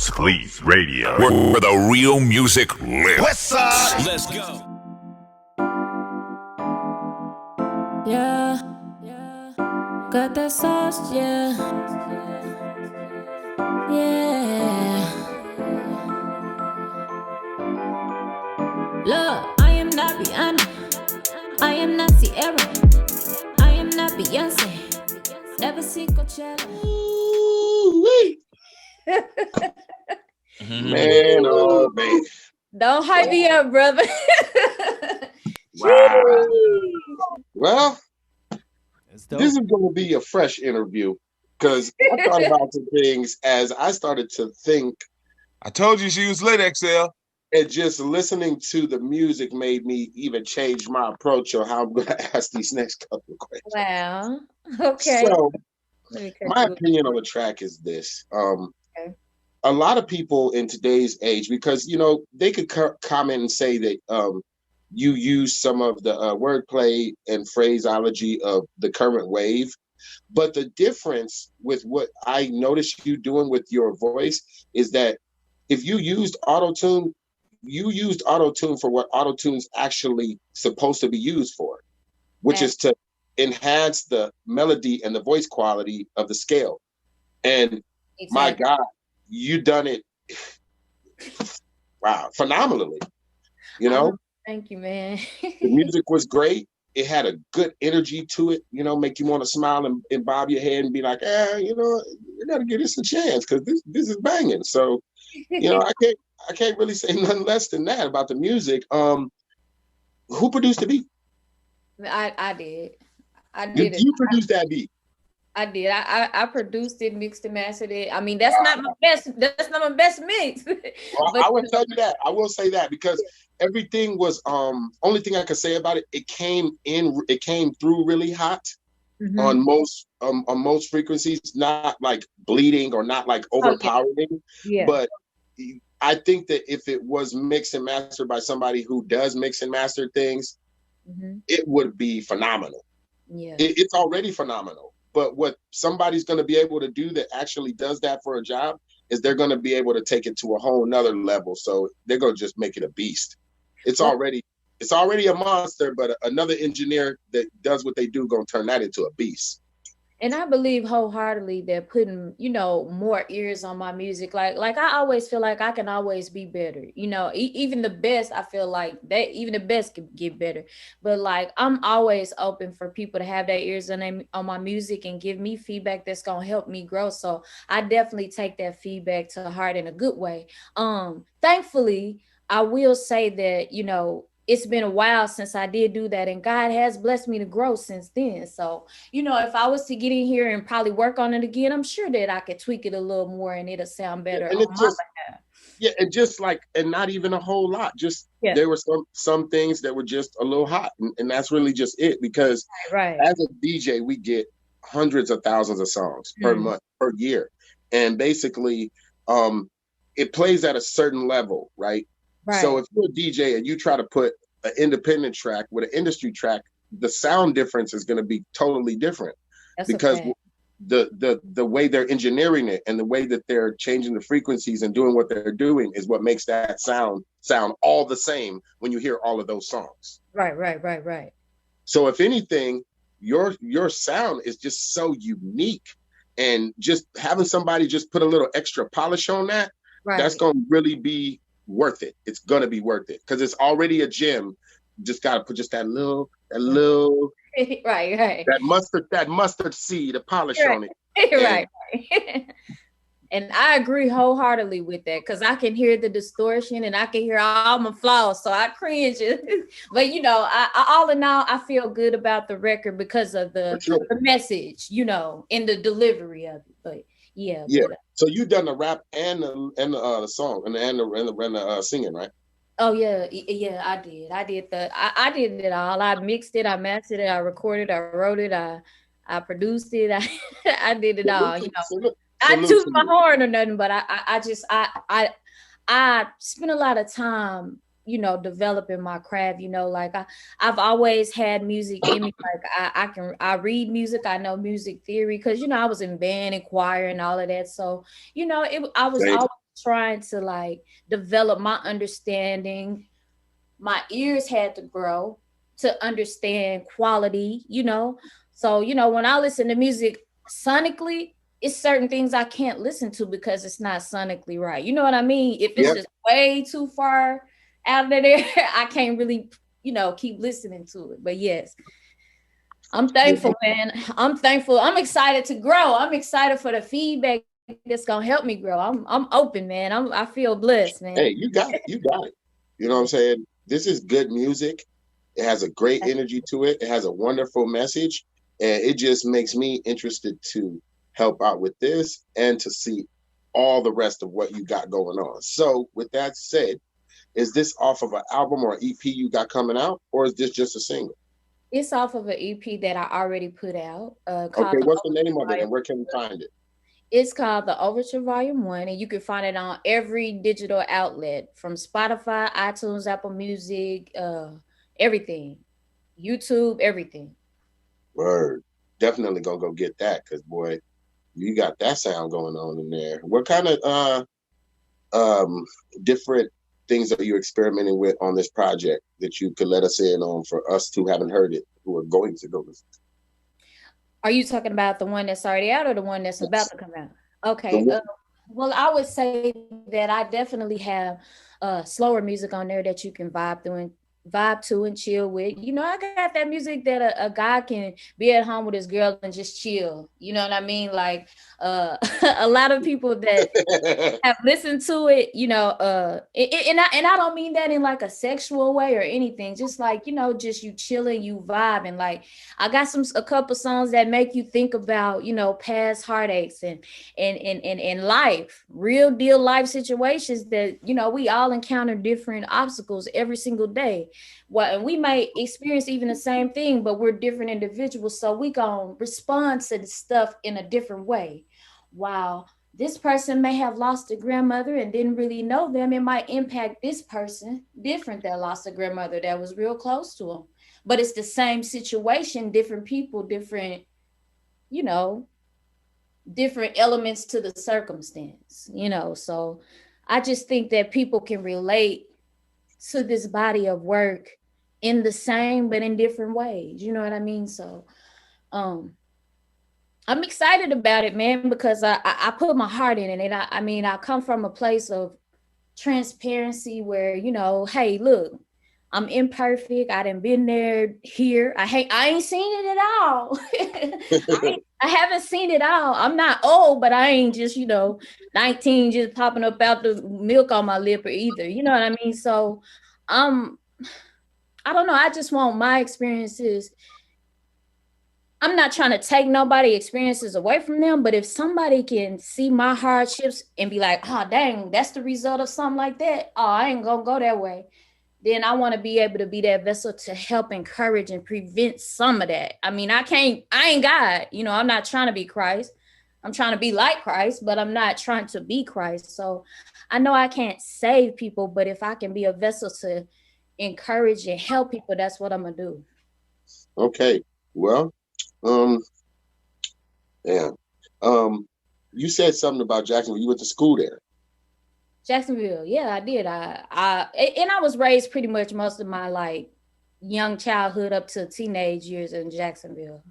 Please Radio, where the real music lives. Westside. Let's go. Yeah, got that sauce, yeah, yeah. Look, I am not Rihanna, I am not Sierra, I am not Beyonce, never see Coachella. Man, oh man. Don't hype me up, brother. Wow. Well, this is going to be a fresh interview because I thought about some things as I started to think. I told you she was lit, XL. And just listening to the music made me even change my approach on how I'm going to ask these next couple of questions. Wow. Okay. So, my opinion on the track is this. A lot of people in today's age, because, you know, they could comment and say that you use some of the wordplay and phraseology of the current wave. But the difference with what I noticed you doing with your voice is that if you used auto-tune, you used auto-tune for what auto-tune's actually supposed to be used for, which is to enhance the melody and the voice quality of the scale. And my God, you done it, wow, phenomenally, you know? Thank you, man. The music was great. It had a good energy to it, you know, make you want to smile and bob your head and be like, you know, you got to give this a chance because this is banging. So, you know, I can't really say nothing less than that about the music. Who produced the beat? I did. I did it. You produced that beat. I did. I produced it, mixed and mastered it. I mean, that's not my best. That's not my best mix. Well, I will tell you that. I will say that because everything was. Only thing I could say about it, it came through really hot on most frequencies. Not like bleeding or not like overpowering. Yeah. But I think that if it was mixed and mastered by somebody who does mix and master things, it would be phenomenal. Yeah, it's already phenomenal. But what somebody's going to be able to do that actually does that for a job is they're going to be able to take it to a whole nother level. So they're going to just make it a beast. It's already a monster, but another engineer that does what they do going to turn that into a beast. And I believe wholeheartedly that putting, you know, more ears on my music, like I always feel like I can always be better. You know, even the best, I feel like that even the best can get better. But like I'm always open for people to have their ears on my music and give me feedback that's gonna help me grow. So I definitely take that feedback to heart in a good way. Thankfully, I will say that, you know, it's been a while since I did do that, and God has blessed me to grow since then. So, you know, if I was to get in here and probably work on it again, I'm sure that I could tweak it a little more and it'll sound better on my behalf. Yeah, and just like, and not even a whole lot. Just there were some things that were just a little hot, and that's really just it. Because as a DJ, we get hundreds of thousands of songs per month, per year, and basically, it plays at a certain level, right? So if you're a DJ and you try to put an independent track with an industry track, the sound difference is going to be totally different. That's because the way they're engineering it and the way that they're changing the frequencies and doing what they're doing is what makes that sound all the same when you hear all of those songs. Right. So if anything, your sound is just so unique, and just having somebody just put a little extra polish on that, that's going to really be worth it. It's gonna be worth it because it's already a gem. Just gotta put just that little right that mustard seed, a polish on it. Right. And I agree wholeheartedly with that because I can hear the distortion and I can hear all my flaws, so I cringe. But you know, I all in all, I feel good about the record because of the message, you know, in the delivery of it. But yeah. So you done the rap and the song and the singing, right? Oh yeah, I did. I did it all. I mixed it, I mastered it, I recorded, I wrote it, I produced it. I did it all. You know, I toot my horn or nothing, but I spent a lot of time, you know, developing my craft. You know, like I've always had music in me. Like I read music, I know music theory because, you know, I was in band and choir and all of that. So, you know, I was always trying to like develop my understanding. My ears had to grow to understand quality, So, when I listen to music sonically, it's certain things I can't listen to because it's not sonically right. You know what I mean? If it's Yep. just way too far out of there, I can't really, keep listening to it. But yes, I'm thankful, man. I'm thankful. I'm excited to grow. I'm excited for the feedback that's gonna help me grow. I'm open, man. I feel blessed, man. Hey, you got it. You got it. You know what I'm saying? This is good music. It has a great energy to it. It has a wonderful message. And it just makes me interested to help out with this and to see all the rest of what you got going on. So, with that said, is this off of an album or EP you got coming out, or is this just a single? It's off of an EP that I already put out. Okay, Called what's the name of it and where can we find it? It's called The Overture Volume 1, and you can find it on every digital outlet from Spotify, iTunes, Apple Music, everything, YouTube, everything. Word. Definitely gonna go get that because boy, you got that sound going on in there. What kind of different things are you experimenting with on this project that you could let us in on for us who haven't heard it, who are going to go listen? Are you talking about the one that's already out or the one that's about to come out? Okay. The Well, I would say that I definitely have slower music on there that you can vibe to and chill with. I got that music that a guy can be at home with his girl and just chill. You know what I mean? Like a lot of people that have listened to it, and I don't mean that in like a sexual way or anything. Just like, just you chilling, you vibing. Like I got a couple songs that make you think about, past heartaches and life, real deal life situations that, we all encounter different obstacles every single day. Well, and we may experience even the same thing, but we're different individuals. So we gonna respond to the stuff in a different way. Wow, this person may have lost a grandmother and didn't really know them. It might impact this person different that lost a grandmother that was real close to them. But it's the same situation, different people, different, different elements to the circumstance, So I just think that people can relate to this body of work in the same but in different ways. You know what I mean? So I'm excited about it, man, because I put my heart in it. And I mean, I come from a place of transparency where, hey, look, I'm imperfect. I done been there, here. I ain't seen it at all. I haven't seen it all. I'm not old, but I ain't just, 19 just popping up out the milk on my lip or either. You know what I mean? So I don't know. I just want my experiences. I'm not trying to take nobody experiences away from them, but if somebody can see my hardships and be like, oh, dang, that's the result of something like that. Oh, I ain't gonna go that way. Then I want to be able to be that vessel to help encourage and prevent some of that. I mean, I ain't God, I'm not trying to be Christ. I'm trying to be like Christ, but I'm not trying to be Christ. So I know I can't save people, but if I can be a vessel to encourage and help people, that's what I'm gonna do. Okay. Well, yeah. You said something about Jacksonville. You went to school there. Jacksonville, yeah, I did. I was raised pretty much most of my like young childhood up to teenage years in Jacksonville.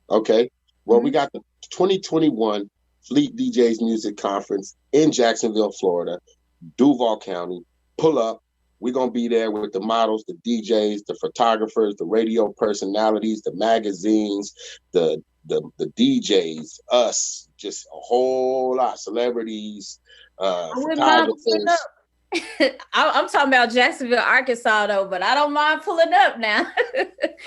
Okay. Well, we got the 2021 Fleet DJs Music Conference in Jacksonville, Florida, Duval County. Pull up. We're going to be there with the models, the DJs, the photographers, the radio personalities, the magazines, the DJs, us, just a whole lot, celebrities, photographers. I'm talking about Jacksonville, Arkansas, though, but I don't mind pulling up now.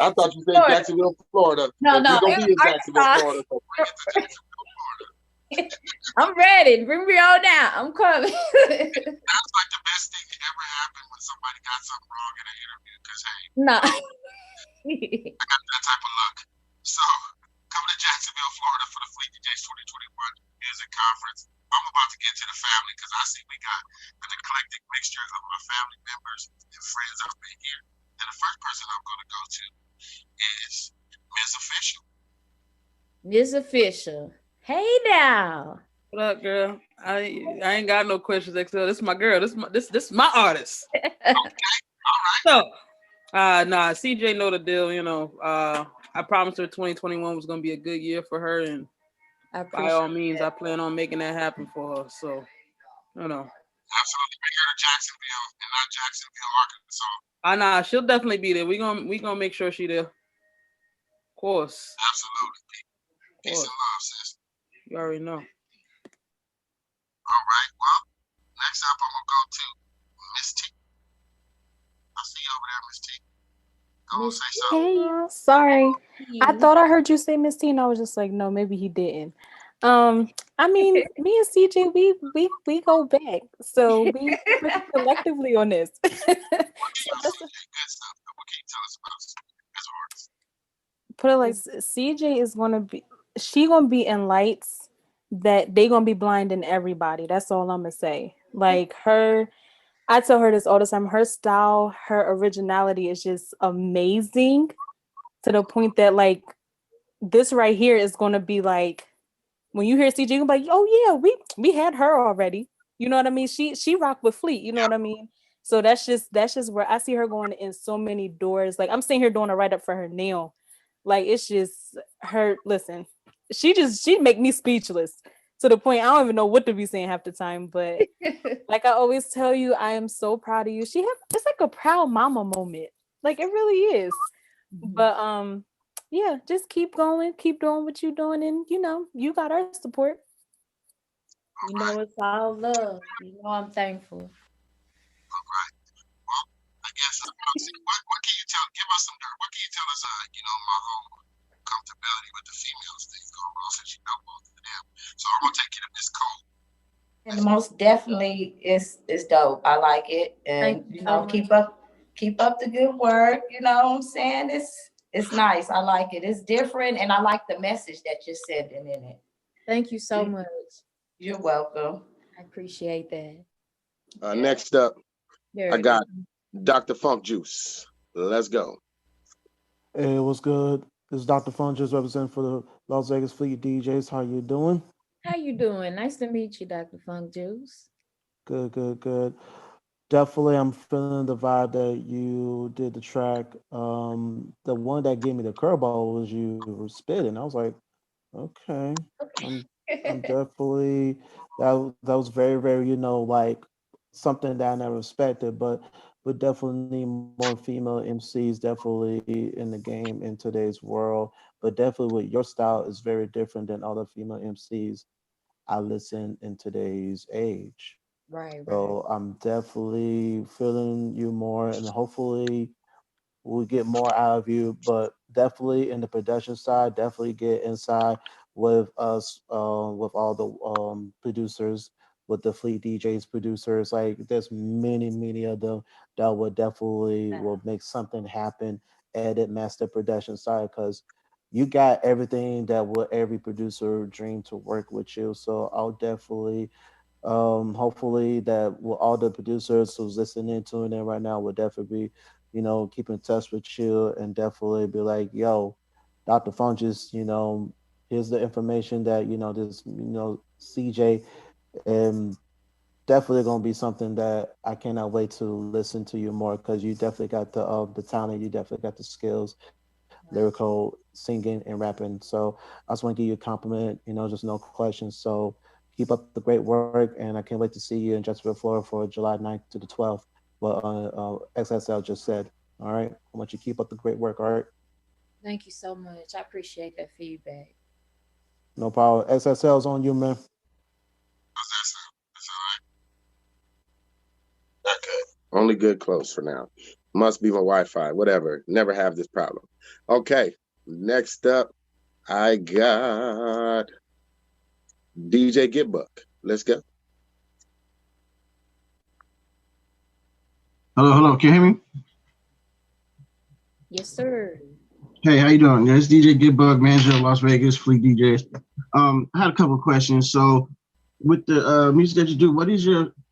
I thought you said Jacksonville, Florida. No, we're gonna be in Jacksonville, Florida. I'm ready. Bring me on down. I'm coming. That's like the best thing that ever happened when somebody got something wrong in an interview. Because hey, no, I got that type of luck. So come to Jacksonville, Florida for the Fleet DJs 2021 Music Conference. I'm about to get to the family because I see we got an eclectic mixture of my family members and friends I've been here. And the first person I'm going to go to is Ms. Official. Ms. Official. Hey now. What up, girl? I ain't got no questions, XL. This is my girl. This my artist. So, nah, CJ know the deal. You know, I promised her 2021 was gonna be a good year for her, and by all means, I plan on making that happen for her. So, you know. Absolutely, bring her to Jacksonville and not Jacksonville, Arkansas. Nah, she'll definitely be there. We gonna make sure she there. Of course. Absolutely. Peace and love, sis. You already know. All right. Well, next up, I'm gonna go to Miss T. I see you over there, Miss T. Go on, say something. Hey, sorry. I thought I heard you say Miss T, and I was just like, no, maybe he didn't. I mean, me and CJ, we go back, so we work collectively on this. Good stuff. What can you tell us about as artists? Put it like CJ is gonna be in lights that they gonna be blinding everybody. That's all I'm gonna say. Like her, I tell her this all the time. Her style, her originality is just amazing to the point that like this right here is gonna be like when you hear CJ, you're gonna be like, oh yeah, we had her already. You know what I mean? She rocked with Fleet. You know what I mean? So that's just where I see her going in so many doors. Like I'm sitting here doing a write up for her nail. Like it's just her. Listen, she make me speechless to the point I don't even know what to be saying half the time. But like I always tell you, I am so proud of you. It's like a proud mama moment. Like it really is. But yeah, just keep going, keep doing what you're doing, and you know you got our support. You know it's all love. You know I'm thankful. All right. Well, I guess what can you tell? Give us some dirt. What can you tell us? You know, my whole comfortability with the females things going on since you know both of them. So I'm gonna take you to Miss Cole. And most definitely, it's dope. I like it, and you know, keep up the good work. You know what I'm saying? It's nice. I like it. It's different, and I like the message that you're sending in it. Thank you so much. You're welcome. I appreciate that. Next up, I got Dr. Funk Juice. Let's go. Hey, what's good? This is Dr. Funk Juice representing for the Las Vegas Fleet DJs. How you doing? How you doing? Nice to meet you, Dr. Funk Juice. Good. Definitely, I'm feeling the vibe that you did the track. The one that gave me the curveball was you were spitting. I was like, okay. I'm definitely that was very, very, you know, like something that I never expected, but we definitely need more female MCs definitely in the game in today's world. But definitely with your style is very different than other female MCs I listen in today's age. Right. So I'm definitely feeling you more, and hopefully we'll get more out of you. But definitely in the production side, definitely get inside with us, with all the producers, with the Fleet DJs producers. Like there's many of them that will make something happen. Edit, master, production side, because you got everything that will every producer dream to work with you. So I'll definitely hopefully that all the producers who's listening to it right now will definitely be, you know, keep in touch with you and definitely be like, yo, Dr. Fungus, you know, here's the information that, you know, this, you know, CJ, and definitely gonna be something that I cannot wait to listen to you more, because you definitely got the talent, you definitely got the skills, lyrical singing and rapping. So I just want to give you a compliment, you know, just no questions. So keep up the great work, and I can't wait to see you in Jacksonville, Florida for July 9th to the 12th. What XSL just said. All right. I want you to keep up the great work. All right. Thank you so much. I appreciate that feedback. No problem. XSL's on you, man. That's all right. Okay. Only good close for now. Must be my Wi-Fi. Whatever. Never have this problem. Okay. Next up, I got DJ Gitbuck. Let's go. Hello. Can you hear me? Yes, sir. Hey, how you doing? Yeah, it's DJ Gitbuck, manager of Las Vegas Fleet DJs. I had a couple of questions. So, with the music that you do, what do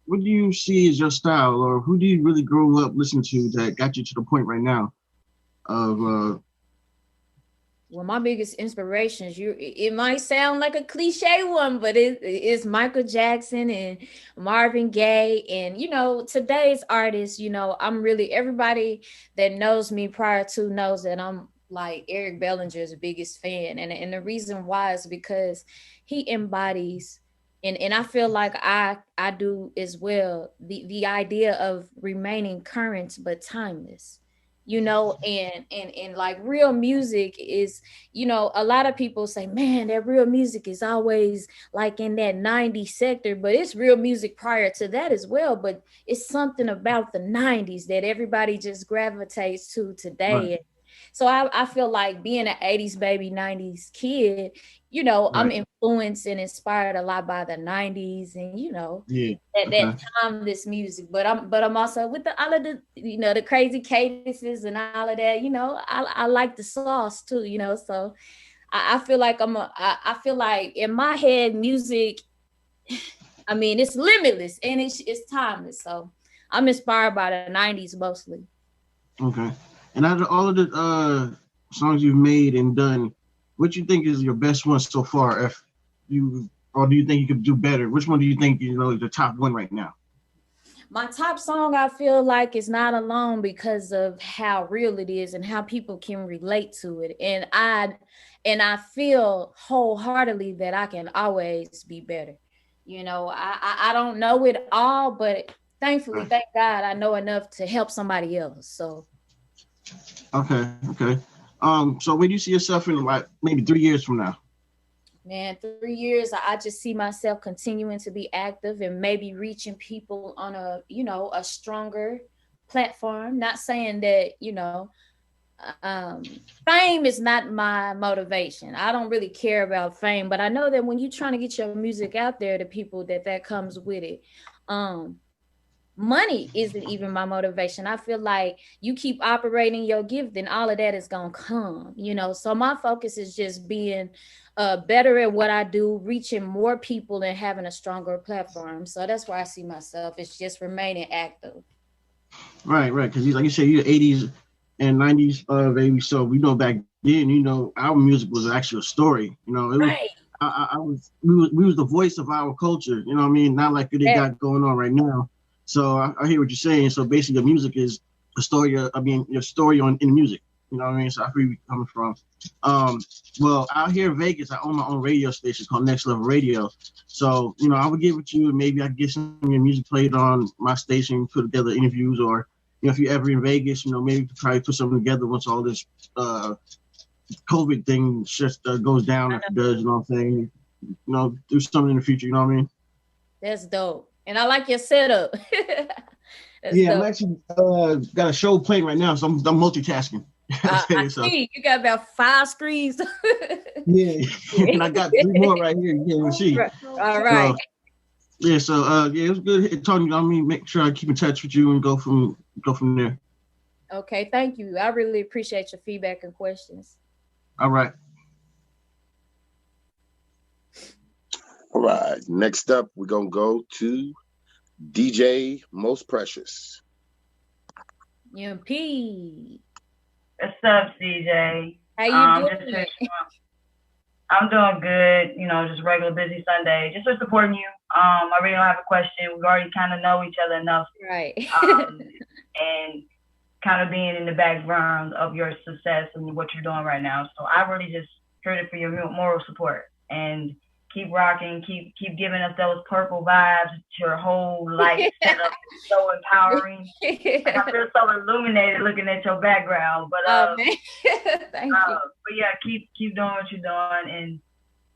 you see as your style, or who do you really grow up listening to that got you to the point right now of Well, my biggest inspirations, it might sound like a cliche one, but it's Michael Jackson and Marvin Gaye. And, today's artists, I'm really, everybody that knows me prior to knows that I'm like Eric Bellinger's biggest fan. And the reason why is because he embodies, and I feel like I do as well, the idea of remaining current but timeless. And like real music is, a lot of people say, man, that real music is always like in that 90s sector, but it's real music prior to that as well. But it's something about the 90s that everybody just gravitates to today. Right. So I feel like being an 80s baby, 90s kid, I'm influenced and inspired a lot by the 90s and, that timeless music. But I'm also with all of the, the crazy cadences and all of that, I like the sauce too, so I feel like I feel like in my head, music, I mean, it's limitless and it's timeless. So I'm inspired by the 90s mostly. Okay. And out of all of the songs you've made and done, what you think is your best one so far? Or do you think you could do better? Which one do you think is the top one right now? My top song, I feel like, is Not Alone because of how real it is and how people can relate to it. And I feel wholeheartedly that I can always be better. I don't know it all, but thankfully, thank God, I know enough to help somebody else. So. Okay. So where do you see yourself in like maybe 3 years from now? Man, 3 years, I just see myself continuing to be active and maybe reaching people on a stronger platform. Not saying that, fame is not my motivation. I don't really care about fame, but I know that when you're trying to get your music out there to people, that comes with it. Money isn't even my motivation. I feel like you keep operating your gift, then all of that is gonna come, So my focus is just being better at what I do, reaching more people and having a stronger platform. So that's where I see myself. It's just remaining active. Right. Because like you said, you're 80s and 90s baby. So we know back then, our music was actually a story. It was, right. We was the voice of our culture. You know what I mean? Not like they got going on right now. So I hear what you're saying. So basically, your music is a story. Your story in music. You know what I mean? So I feel where you're coming from. Well, out here in Vegas, I own my own radio station called Next Level Radio. So I would get with you, and maybe I could get some of your music played on my station, put together interviews, or if you're ever in Vegas, maybe we could try to put something together once all this COVID thing just goes down. After it does, you know what I'm saying? Do something in the future. You know what I mean? That's dope. And I like your setup. Yeah, dope. I'm actually got a show playing right now, so I'm multitasking. I see. You got about 5 screens. Yeah, and I got 3 more right here. You can't even see. All right. So it was good talking. Make sure I keep in touch with you and go from there. Okay, thank you. I really appreciate your feedback and questions. All right. All right. Next up, we're gonna go to DJ Most Precious. UMP. What's up, CJ? How you doing? I'm doing good. Just regular busy Sunday. Just for supporting you. I really don't have a question. We already kind of know each other enough, right? And kind of being in the background of your success and what you're doing right now. So I really just heard it for your moral support and. Keep rocking, keep giving us those purple vibes. Your whole life setup is so empowering. Like, I feel so illuminated looking at your background. But thank you. But yeah, keep doing what you're doing and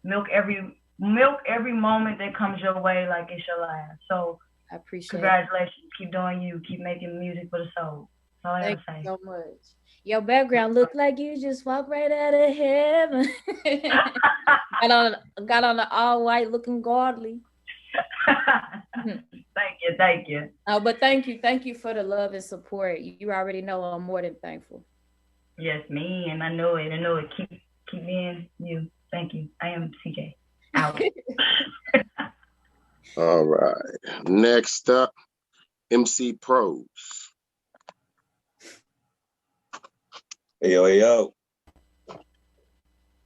milk every moment that comes your way like it's your last. So I appreciate congratulations. Keep doing you. Keep making music for the soul. That's all I gotta say. Thank you so much. Your background looked like you just walked right out of heaven. got on the all white, looking godly. Thank you. Oh, but thank you for the love and support. You already know I'm more than thankful. Yes, me, and I know it. Keep being you. Thank you. IAMCJ. Out. All right. Next up, MC Pros. Hey yo.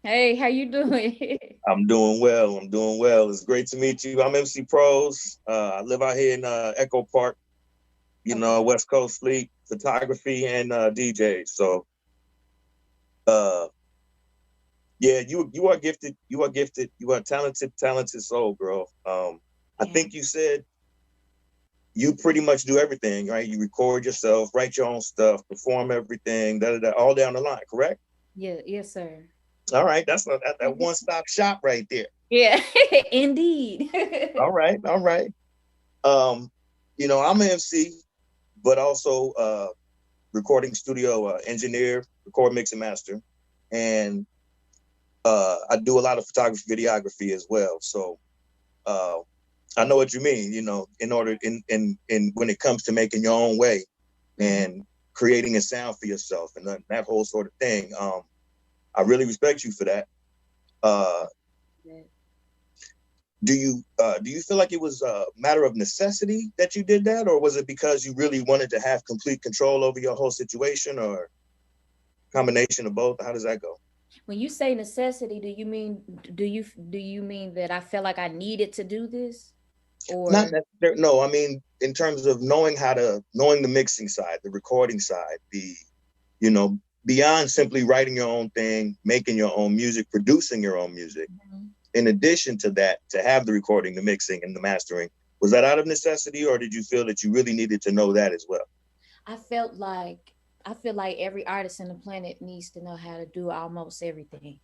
Hey, how you doing? I'm doing well. I'm doing well. It's great to meet you. I'm MC Pros. I live out here in Echo Park, West Coast Fleet, photography and DJ. So, yeah, you are gifted. You are gifted. You are a talented soul, girl. I think you said you pretty much do everything, right? You record yourself, write your own stuff, perform everything, all down the line, correct? Yeah, yes, sir. All right, that's that one-stop shop right there. Yeah, indeed. All right. I'm an MC, but also recording studio engineer, record, mix, and master, and I do a lot of photography, videography as well. So I know what you mean. In order in when it comes to making your own way and creating a sound for yourself and that whole sort of thing. I really respect you for that. Do you feel like it was a matter of necessity that you did that, or was it because you really wanted to have complete control over your whole situation, or combination of both? How does that go? When you say necessity, do you mean that I felt like I needed to do this? Or not necessarily, no, I mean in terms of knowing the mixing side, the recording side, beyond simply writing your own thing, making your own music, producing your own music. Mm-hmm. In addition to that, to have the recording, the mixing, and the mastering, was that out of necessity, or did you feel that you really needed to know that as well? I feel like every artist on the planet needs to know how to do almost everything.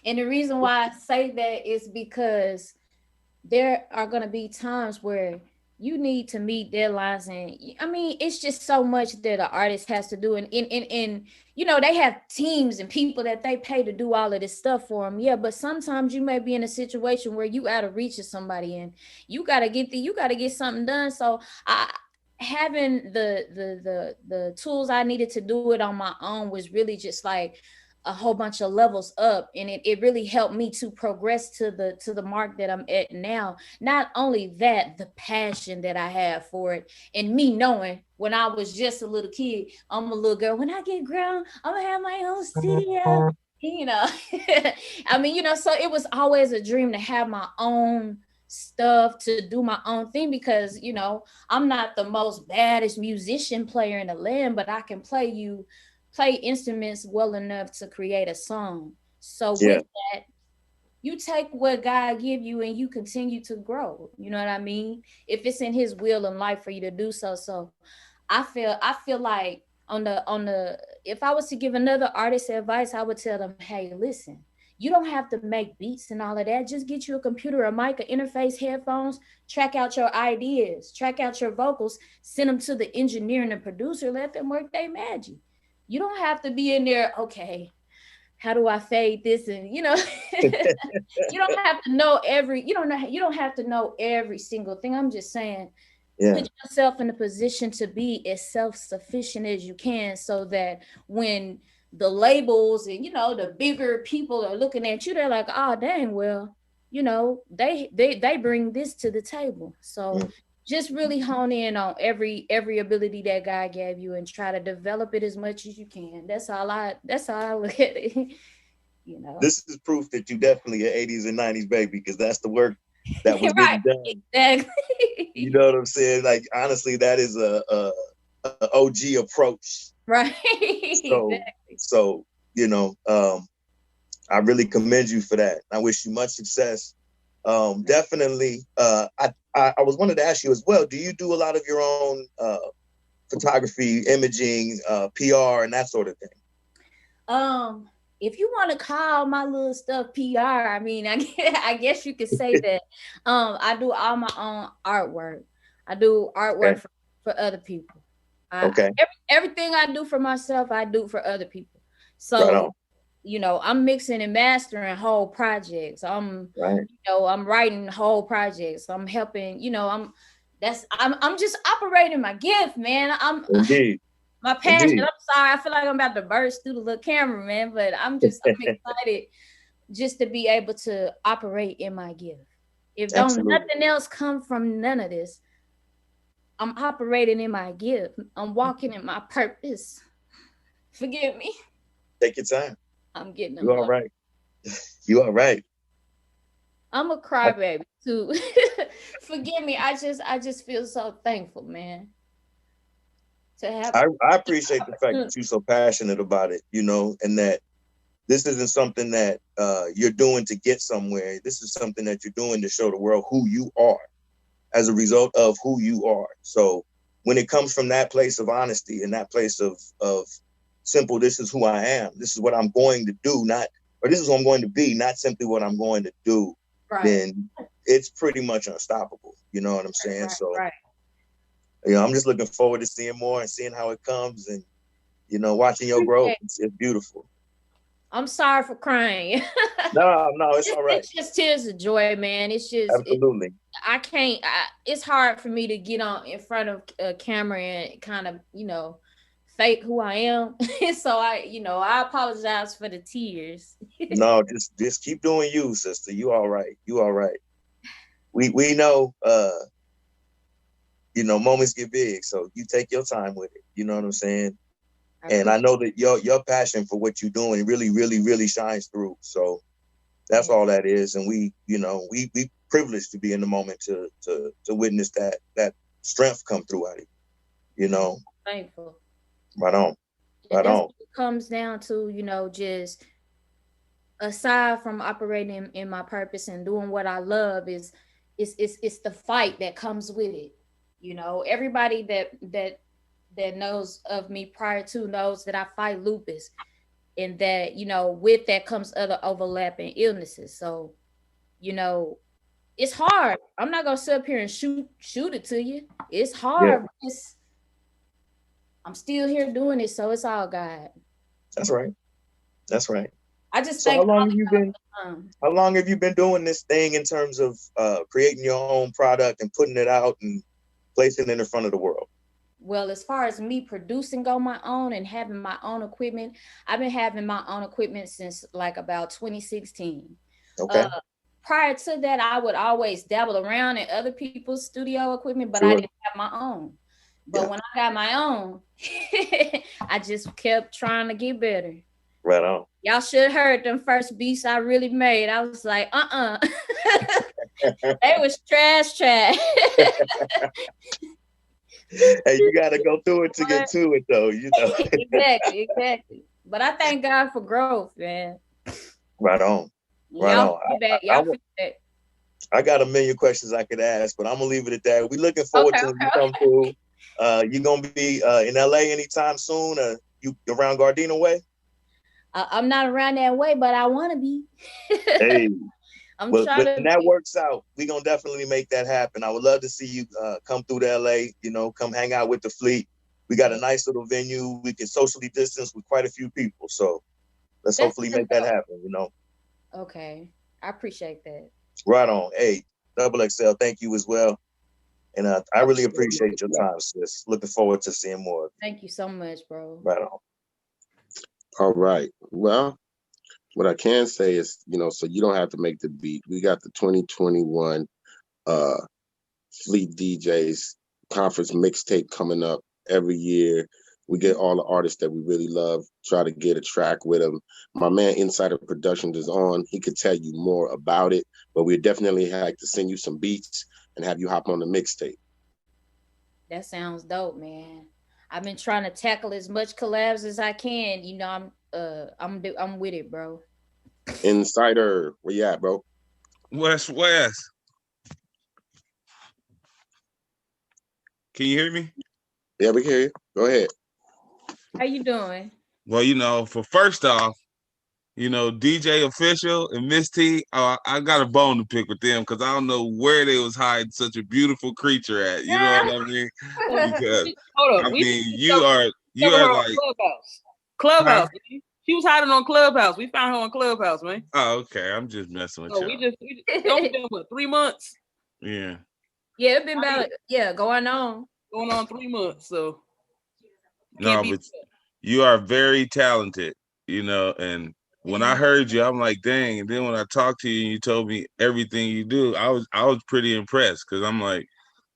And the reason why I say that is because there are going to be times where you need to meet deadlines, and I mean, it's just so much that an artist has to do, and they have teams and people that they pay to do all of this stuff for them. Yeah, but sometimes you may be in a situation where you out of reach of somebody, and you gotta get something done. So having the tools I needed to do it on my own was really just like a whole bunch of levels up, and it really helped me to progress to the mark that I'm at now. Not only that, the passion that I have for it, and me knowing when I was just a little kid, I'm a little girl, when I get grown, I'm gonna have my own studio, I mean, so it was always a dream to have my own stuff, to do my own thing, because I'm not the most baddest musician player in the land, but I can play instruments well enough to create a song. So with that, you take what God give you and you continue to grow. You know what I mean? If it's in his will in life for you to do so. So I feel like if I was to give another artist advice, I would tell them, hey, listen, you don't have to make beats and all of that. Just get you a computer, a mic, an interface, headphones, track out your ideas, track out your vocals, send them to the engineer and the producer, let them work their magic. You don't have to be in there, okay, how do I fade this? And you don't have to know you don't have to know every single thing. I'm just saying, put yourself in a position to be as self-sufficient as you can, so that when the labels and the bigger people are looking at you, they're like, oh dang, well, they bring this to the table. So just really hone in on every ability that God gave you and try to develop it as much as you can. That's how I look at it. This is proof that you definitely an 80s and 90s baby, because that's the work that was getting done. Exactly. You know what I'm saying? Like, honestly, that is a OG approach. Right. So I really commend you for that. I wish you much success. Definitely. I was wanted to ask you as well, do you do a lot of your own photography, imaging, PR, and that sort of thing? If you want to call my little stuff PR, I mean, I guess you could say that. I do all my own artwork. I do artwork for other people. Everything I do for myself, I do for other people. So, I'm mixing and mastering whole projects. I'm writing whole projects. I'm helping, I'm just operating my gift, man. Indeed. My passion. Indeed. I'm sorry. I feel like I'm about to burst through the little camera, man, but I'm excited just to be able to operate in my gift. If nothing else come from none of this, I'm operating in my gift. I'm walking in my purpose. Forgive me. Take your time. I'm getting You all right. You all right? I'm a crybaby too. Forgive me. I just feel so thankful, man. To have I appreciate the fact that you're so passionate about it, you know, and that this isn't something that you're doing to get somewhere. This is something that you're doing to show the world who you are as a result of who you are. So when it comes from that place of honesty and that place of simple, this is who I am, this is what I'm going to do, not, or this is what I'm going to be, not simply what I'm going to do, right. Then it's pretty much unstoppable. You know what I'm saying? Right, so, right. You know, I'm just looking forward to seeing more and seeing how it comes and, you know, watching your growth. It's beautiful. I'm sorry for crying. No, it's all right. It's just tears of joy, man. It's just absolutely. I can't. It's hard for me to get on in front of a camera and kind of, you know, fake who I am. So I apologize for the tears. No, just keep doing you, sister. You all right. You all right. We know. You know, moments get big, so you take your time with it. You know what I'm saying? And I know that your passion for what you're doing really, really, really shines through. So that's all that is. And we privileged to be in the moment to witness that strength come through at it. You know. Thankful. Right on. Right on. on. It comes down to, you know, just aside from operating in my purpose and doing what I love is the fight that comes with it. You know, everybody that knows of me prior to knows that I fight lupus, and that, you know, with that comes other overlapping illnesses. So, you know, it's hard. I'm not gonna sit up here and shoot it to you. It's hard. Yeah. I'm still here doing it, so it's all God. That's right. That's right. I just so think. How long have you been doing this thing in terms of creating your own product and putting it out and placing it in front of the world? Well, as far as me producing on my own and having my own equipment, I've been having my own equipment since like about 2016. Okay. Prior to that, I would always dabble around in other people's studio equipment, but I didn't have my own. But when I got my own, I just kept trying to get better. Right on. Y'all should have heard them first beats I really made. I was like, They was trash. Hey, you got to go through it to get to it, though. You know. Exactly. But I thank God for growth, man. Right on. Right on. I got a million questions I could ask, but I'm gonna leave it at that. We're looking forward to when you come through. You gonna be in LA anytime soon? You around Gardena way? I'm not around that way, but I want to be. Hey. When that works out, we're going to definitely make that happen. I would love to see you come through to LA, you know, come hang out with the fleet. We got a nice little venue. We can socially distance with quite a few people. So let's hopefully make that happen, you know. Okay. I appreciate that. Right on. Hey, Double XL, thank you as well. And I really appreciate your time, sis. Looking forward to seeing more. Thank you so much, bro. Right on. All right. Well, what I can say is, you know, so you don't have to make the beat. We got the 2021 Fleet DJs conference mixtape coming up every year. We get all the artists that we really love, try to get a track with them. My man Insider Productions is on. He could tell you more about it, but we definitely like to send you some beats and have you hop on the mixtape. That sounds dope, man. I've been trying to tackle as much collabs as I can. You know, I'm with it, bro. Insider, where you at, bro? West. Can you hear me? Yeah, we can hear you. Go ahead. How you doing? Well, you know, for first off, you know, DJ Official and Miss T, I got a bone to pick with them because I don't know where they was hiding such a beautiful creature at. You know what I mean? Because I mean, you are like Clubhouse. Huh? She was hiding on Clubhouse. We found her on Clubhouse, man. Oh, okay. I'm just messing with you. We just been what, 3 months? Yeah. Yeah, it's been about going on 3 months. So no, but you are very talented, you know, and when I heard you, I'm like, dang. And then when I talked to you and you told me everything you do, I was pretty impressed because I'm like,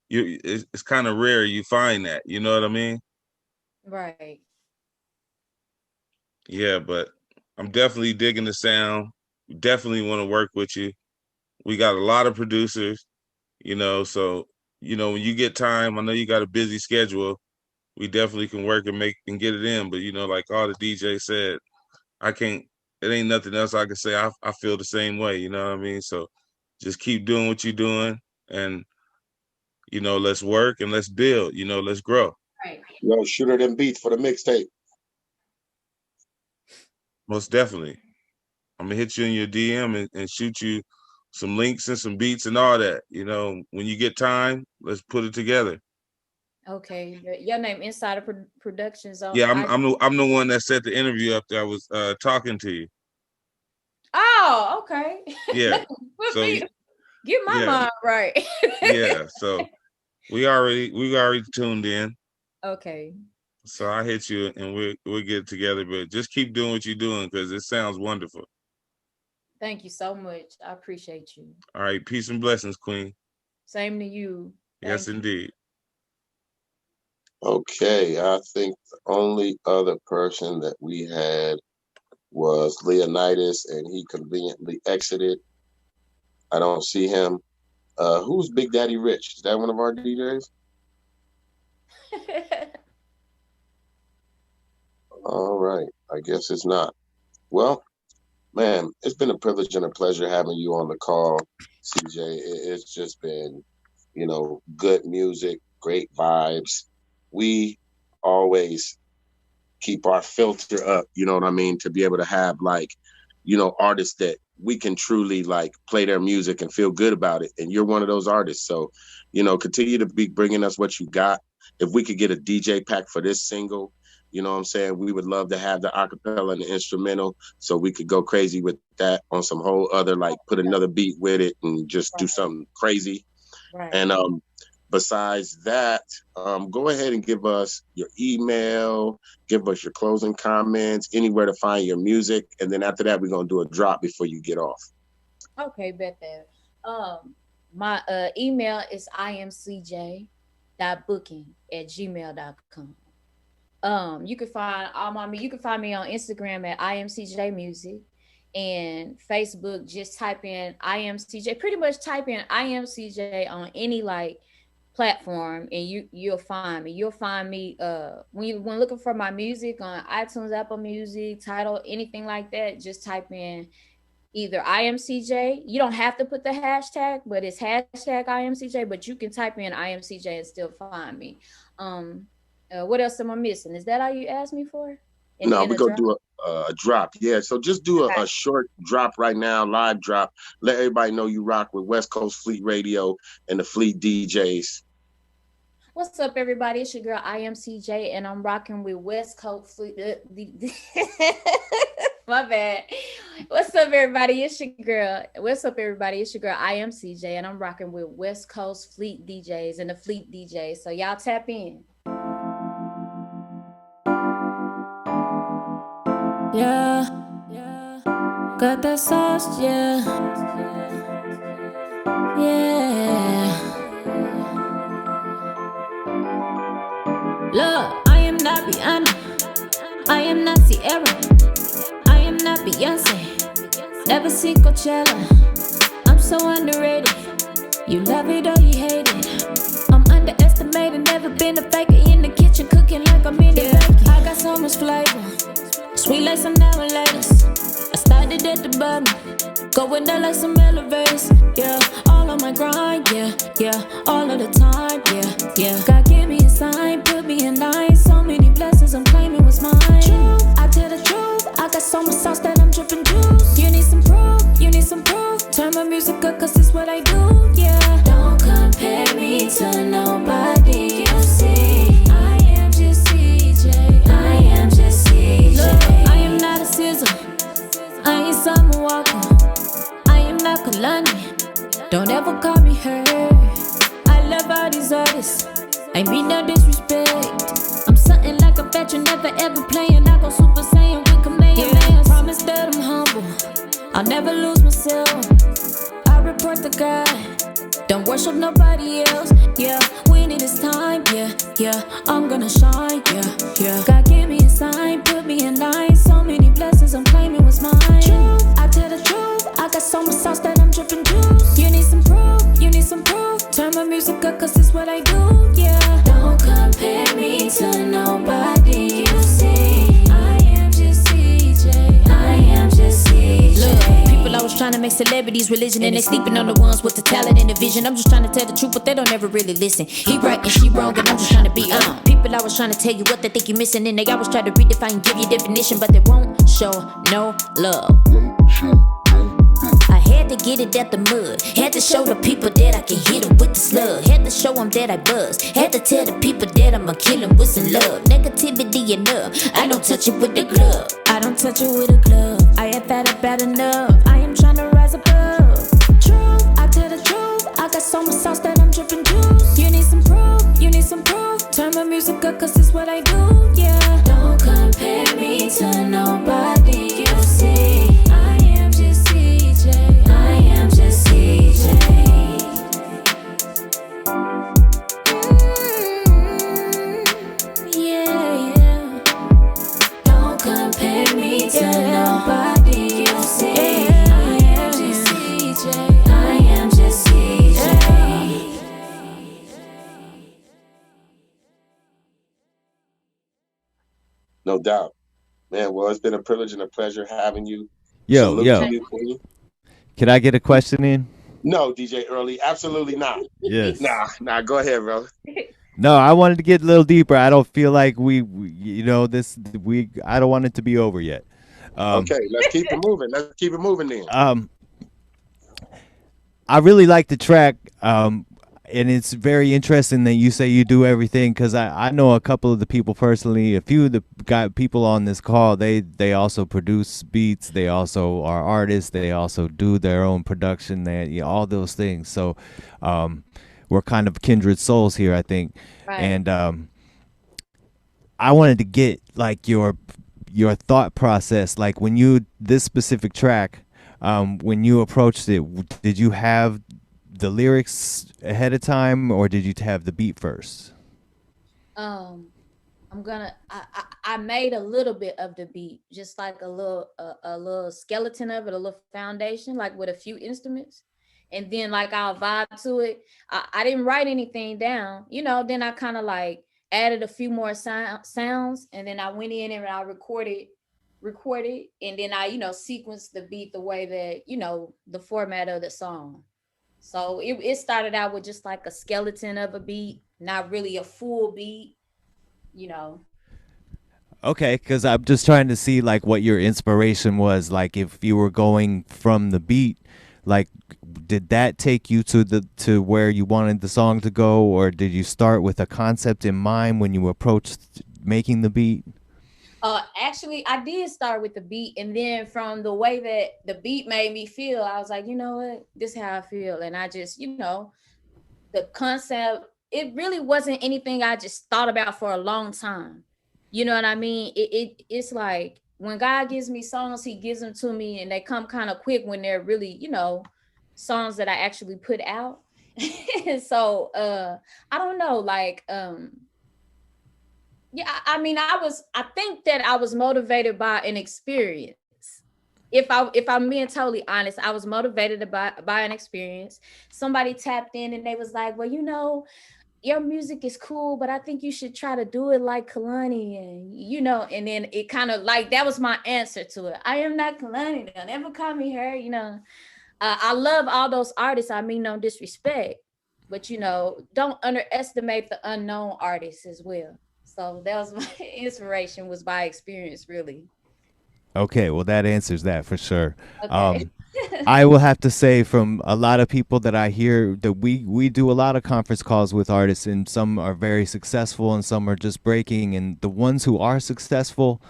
it's kind of rare you find that, you know what I mean? Right. Yeah, but I'm definitely digging the sound. definitely want to work with you. We got a lot of producers, so when you get time, I know you got a busy schedule. We definitely can work and get it in. But like all the DJs said, I can't. It ain't nothing else I can say. I feel the same way. You know what I mean? So just keep doing what you're doing, and let's work and let's build. Let's grow. Right. Shooter them beats for the mixtape. Most definitely. I'm gonna hit you in your DM and shoot you some links and some beats and all that. When you get time, let's put it together. Okay, your name Insider Productions. Yeah, I'm the one that set the interview up there. I was talking to you. Oh, okay. Yeah. So get my mind right. Yeah. So we already tuned in. Okay. So I hit you and we'll get it together. But just keep doing what you're doing because it sounds wonderful. Thank you so much. I appreciate you. All right. Peace and blessings, Queen. Same to you. Yes, indeed. Okay, I think the only other person that we had was Leonidas, and he conveniently exited. I don't see him. Who's Big Daddy Rich? Is that one of our DJs? All right, I guess it's not. Well, man, it's been a privilege and a pleasure having you on the call, CJ. It's just been, good music, great vibes. We always keep our filter up, you know what I mean, to be able to have artists that we can truly play their music and feel good about it. And you're one of those artists. So, continue to be bringing us what you got. If we could get a DJ pack for this single, you know what I'm saying? We would love to have the acapella and the instrumental so we could go crazy with that on some whole other, put another beat with it and just do something crazy. Right. And besides that, go ahead and give us your email, give us your closing comments, anywhere to find your music. And then after that, we're going to do a drop before you get off. Okay, bet that. My email is imcj.booking@gmail.com. You can find you can find me on Instagram at IAMCJ Music, and Facebook, just type in IAMCJ. Pretty much type in IAMCJ on any platform and you'll find me. You'll find me when looking for my music on iTunes, Apple Music, Tidal, anything like that. Just type in either IAMCJ. You don't have to put the hashtag, but it's hashtag IAMCJ, but you can type in IAMCJ and still find me. What else am I missing? Is that all you asked me for? No, we're going to do a drop. Yeah, so just do a short drop right now, live drop. Let everybody know you rock with West Coast Fleet Radio and the Fleet DJs. What's up, everybody? It's your girl, IAMCJ, and I'm rocking with West Coast Fleet. My bad. What's up, everybody? It's your girl. What's up, everybody? It's your girl, IAMCJ, and I'm rocking with West Coast Fleet DJs and the Fleet DJs. So y'all tap in. Yeah, got that sauce, yeah. Look, I am not Rihanna, I am not Sierra, I am not Beyonce, never seen Coachella. I'm so underrated, you love it or you hate it. I'm underestimated, never been a faker in the kitchen, cooking like I'm in the baking. I got so much flavor, sweet like some now and latest. I started at the bottom, going down like some elevators. Yeah, all on my grind, yeah, all of the time, yeah. God give me a sign, put me in line. So many blessings I'm claiming was mine. Truth, I tell the truth, I got so much sauce that I'm dripping juice. You need some proof, turn my music up cause it's what I do, yeah. Don't compare me to nobody you see. I am just CJ, I am just CJ. Look, I am not a scissor, I ain't Summer Walker, I am not Kalani. Don't ever call me her. I love all these artists, I mean no disrespect. I'm something like a veteran, never ever playing. I go Super Saiyan with Kamehameha. Promise that I'm humble, I'll never lose myself. I report to God, don't worship nobody else. Yeah, when it is time, yeah, I'm gonna shine, yeah. God give me a sign, put me in line. So many blessings I'm claiming was mine. Truth, I tell the truth, I do, yeah. Don't compare me to nobody, you see. I am just CJ. I am just CJ. Look, people always trying to make celebrities religion, and they sleeping on the ones with the talent and the vision. I'm just trying to tell the truth, but they don't ever really listen. He right and she wrong, and I'm just trying to be on. People always trying to tell you what they think you're missing, and they always try to redefine, give you definition, but they won't show no love. I had to get it out the mud. Had to show the people that I can hit them with the slug. Had to show them that I buzz. Had to tell the people that I'ma kill them with some love. Negativity enough. I don't touch it with the glove. I don't touch it with a glove. I ain't thought about enough. I am trying to rise above. Truth, I tell the truth. I got so much sauce that I'm dripping juice. You need some proof, you need some proof. Turn my music up, cause it's what I do, yeah. Don't compare me to nobody, you see. I am just CJ. I am just CJ. Yeah, yeah. Don't compare me to nobody, you see. I am just CJ. I am just CJ. No doubt. Man, well, it's been a privilege and a pleasure having you. Yo, Salute yo. to you, Queen. Can I get a question in? No, DJ Early, absolutely not. Yes. Nah, go ahead, bro. No, I wanted to get a little deeper. I don't feel like we you know, I don't want it to be over yet. Okay, let's keep it moving. Let's keep it moving then. I really like the track, and it's very interesting that you say you do everything, because I know a couple of the people personally. A few of the people on this call, they also produce beats. They also are artists. They also do their own production. All those things. So we're kind of kindred souls here, I think. Right. And I wanted to get like your thought process, like when this specific track. When you approached it, did you have the lyrics ahead of time, or did you have the beat first? I made a little bit of the beat, just like a little skeleton of it, a little foundation, like with a few instruments, and then like I'll vibe to it. I didn't write anything down, then I kind of like added a few more sounds, and then I went in and I recorded, and then I sequenced the beat the way that the format of the song. So it started out with just like a skeleton of a beat, not really a full beat. Okay, because I'm just trying to see like what your inspiration was, like if you were going from the beat, like did that take you to where you wanted the song to go, or did you start with a concept in mind when you approached making the beat? Actually, I did start with the beat, and then from the way that the beat made me feel, I was like, you know what, this is how I feel. And I just, the concept, it really wasn't anything I just thought about for a long time. You know what I mean? It's like when God gives me songs, he gives them to me, and they come kind of quick when they're really, songs that I actually put out. So I don't know, like yeah, I mean, I think that I was motivated by an experience. If I'm being totally honest, I was motivated by an experience. Somebody tapped in and they was like, well, your music is cool, but I think you should try to do it like Kalani, and then it kind of like, that was my answer to it. I am not Kalani, they'll never call me her, I love all those artists. I mean, no disrespect, but don't underestimate the unknown artists as well. So that was my inspiration, was by experience, really. Okay, well, that answers that for sure. Okay. I will have to say, from a lot of people that I hear, that we do a lot of conference calls with artists, and some are very successful and some are just breaking. And the ones who are successful,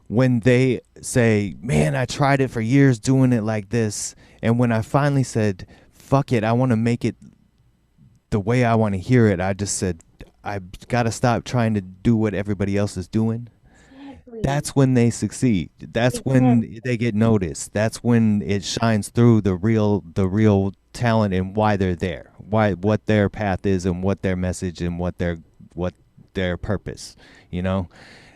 when they say, man, I tried it for years doing it like this, and when I finally said, fuck it, I want to make it the way I want to hear it, I just said, I've got to stop trying to do what everybody else is doing. Exactly. That's when they succeed. That's when they get noticed. That's when it shines through the real talent and why they're there, what their path is, and what their message and what their purpose,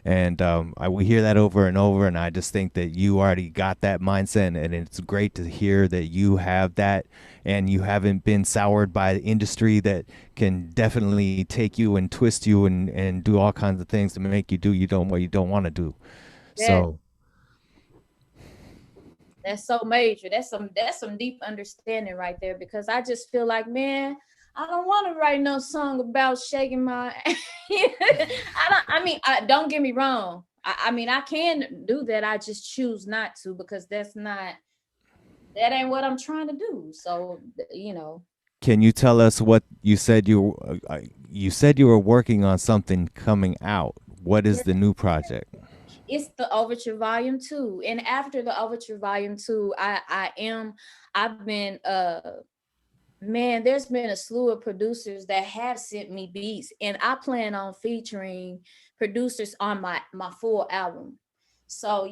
And we hear that over and over, and I just think that you already got that mindset, and it's great to hear that you have that, and you haven't been soured by the industry that can definitely take you and twist you and do all kinds of things to make you do what you don't want to do. Yeah. So that's so major. That's some deep understanding right there, because I just feel like, man, I don't want to write no song about shaking my don't get me wrong. I mean, I can do that. I just choose not to, because that ain't what I'm trying to do. So, can you tell us what you said you said you were working on something coming out? What is the new project? It's the Overture Volume 2. And after the Overture Volume 2, I've been man, there's been a slew of producers that have sent me beats, and I plan on featuring producers on my full album. So,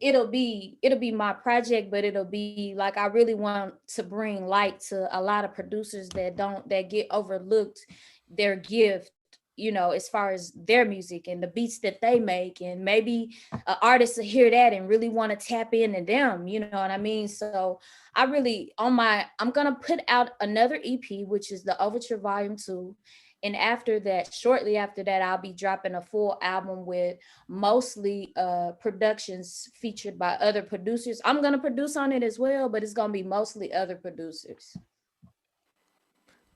it'll be my project, but it'll be like, I really want to bring light to a lot of producers that get overlooked their gift, as far as their music and the beats that they make. And maybe artists will hear that and really want to tap into them, you know what I mean? So I'm gonna put out another EP, which is the Overture Volume 2. And after that, shortly after that, I'll be dropping a full album with mostly productions featured by other producers. I'm gonna produce on it as well, but it's gonna be mostly other producers.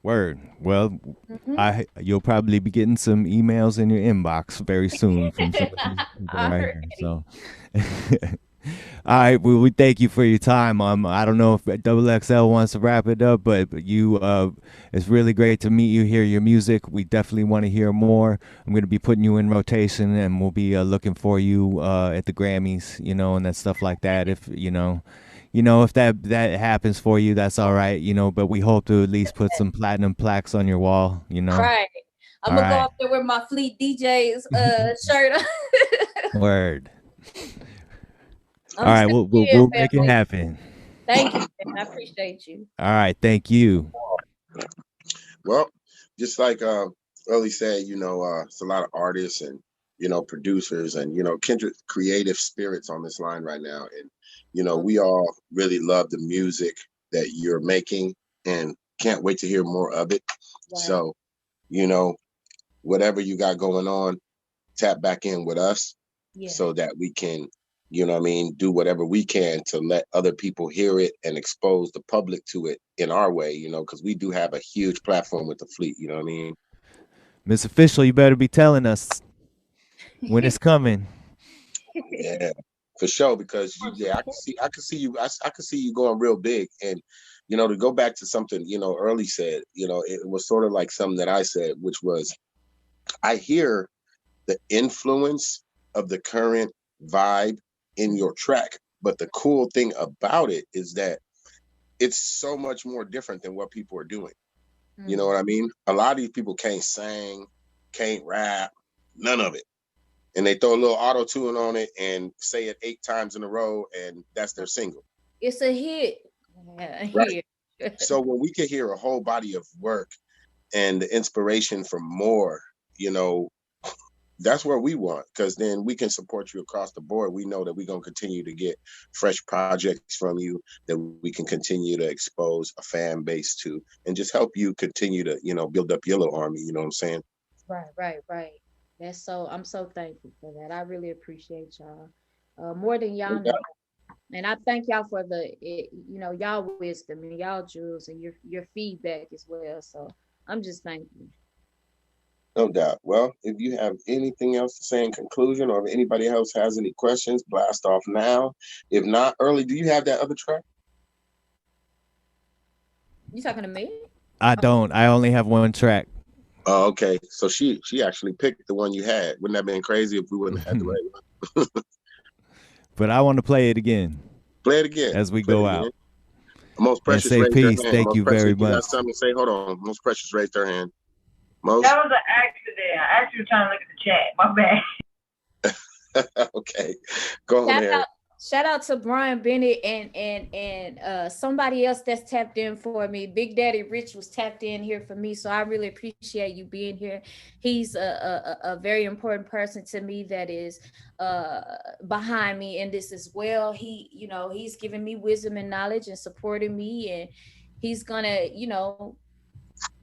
Word. Well, you'll probably be getting some emails in your inbox very soon from some of these people right here. So, all right. Well, we thank you for your time. I don't know if XXL wants to wrap it up, but it's really great to meet you, hear your music. We definitely want to hear more. I'm going to be putting you in rotation, and we'll be looking for you at the Grammys, and that stuff like that. If if that happens for you, that's all right, but we hope to at least put some platinum plaques on your wall, Right. I'm gonna go up there with my Fleet DJ's shirt on. Word. All right, we'll make it happen. Thank you, man. I appreciate you. All right, thank you. Well, just like Early said, it's a lot of artists and producers and kindred creative spirits on this line right now, and we all really love the music that you're making and can't wait to hear more of it. Right. So, whatever you got going on, tap back in with us so that we can, do whatever we can to let other people hear it and expose the public to it in our way, because we do have a huge platform with the Fleet, you know what I mean? Miss Official, you better be telling us when it's coming. Yeah. For sure, because I can see you going real big, and to go back to something Early said, it was sort of like something that I said, which was, I hear the influence of the current vibe in your track, but the cool thing about it is that it's so much more different than what people are doing. You know what I mean? A lot of these people can't sing, can't rap, none of it. And they throw a little auto tune on it and say it 8 times in a row, and that's their single. It's a hit. Right. So when we can hear a whole body of work and the inspiration from more, that's where we want, because then we can support you across the board. We know that we're going to continue to get fresh projects from you, that we can continue to expose a fan base to, and just help you continue to, build up your little army. You know what I'm saying? Right. I'm so thankful for that. I really appreciate y'all more than y'all know. And I thank y'all for y'all wisdom and y'all jewels and your feedback as well. So I'm just thankful. No doubt. Well, if you have anything else to say in conclusion, or if anybody else has any questions, blast off now. If not, Early, do you have that other track? You talking to me? I don't. I only have one track. Oh, okay. So she actually picked the one you had. Wouldn't that have been crazy if we wouldn't have had the right one? But I want to play it again. Play it again. As we go out. Most Precious raised their peace. hand. Thank Most you Precious, very much. You got something to say? Hold on. Most Precious raised their hand. Most? That was an accident. I actually was trying to look at the chat. My bad. Okay. Go on there. Shout out to Brian Bennett and somebody else that's tapped in for me. Big Daddy Rich was tapped in here for me, so I really appreciate you being here. He's a very important person to me that is behind me in this as well. He's giving me wisdom and knowledge and supporting me, and he's gonna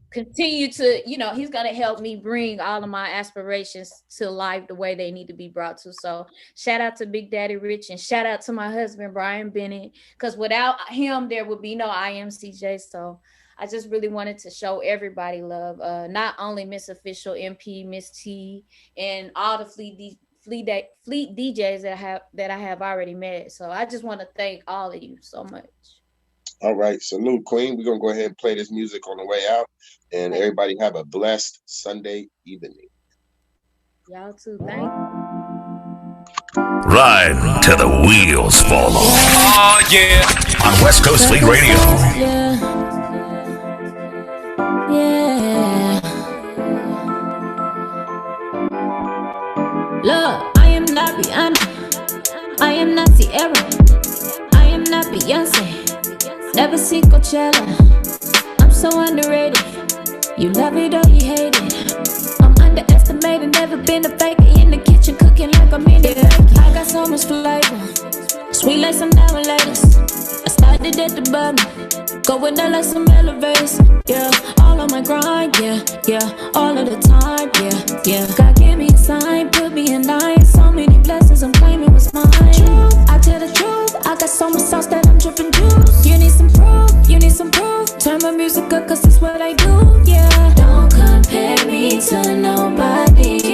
continue to he's going to help me bring all of my aspirations to life the way they need to be brought to. So shout out to Big Daddy Rich, and shout out to my husband Brian Bennett, because without him there would be no IAMCJ. So I just really wanted to show everybody love, not only Miss Official, MP, Miss T, and all the fleet DJs that I have already met. So I just want to thank all of you so much. All right, salute, Queen. We're gonna go ahead and play this music on the way out, and everybody have a blessed Sunday evening. Y'all too. Thank you. Ride till the wheels fall off. Oh yeah, on West Coast Fleet Radio. Yeah. Look, I am not Rihanna, I am not Sierra, I am not Beyonce. Never see Coachella, I'm so underrated. You love it or you hate it. I'm underestimated, never been a faker. In the kitchen cooking like I'm in the bake. I got so much flavor, sweet like some diamond latest. I started at the bottom, going up like some elevators. Yeah, all on my grind, yeah, all of the time, yeah. God gave me a sign, put me in line. So many blessings I'm claiming was mine. Truth, I tell the truth, I got so much sauce that I'm dripping juice. You need some proof, you need some proof. Turn my music up, cause that's what I do, yeah. Don't compare me to nobody.